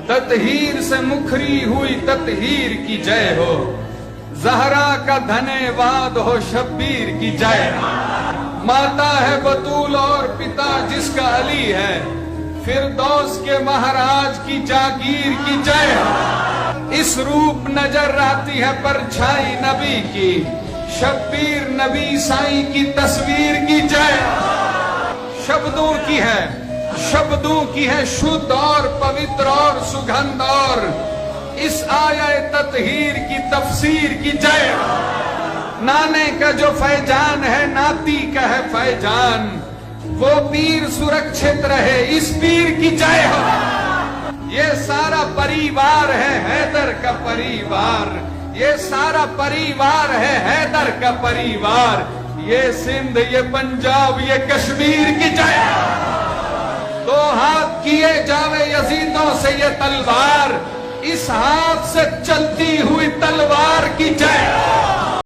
ततहीर से मुखरी हुई ततहीर की जय हो, जहरा का धन्यवाद हो शब्बीर की जय। माता है बतूल और पिता जिसका अली है, फिरदौस के महाराज की जागीर की जय। इस रूप नजर आती है परछाई नबी की, शब्बीर नबी साईं की तस्वीर की जय। शब्दों की है शुद्ध और पवित्र और सुगंध, और इस आया ततहीर की तफसीर की जय। नाने का जो फैजान है नाती का है फैजान, वो पीर सुरक्षित रहे इस पीर की जय हो। ये सारा परिवार है हैदर का परिवार, ये सारा परिवार है हैदर का परिवार। ये सिंध, ये पंजाब, ये कश्मीर की जय। दो हाथ किए जावे यजीदों से ये तलवार, इस हाथ से चलती हुई तलवार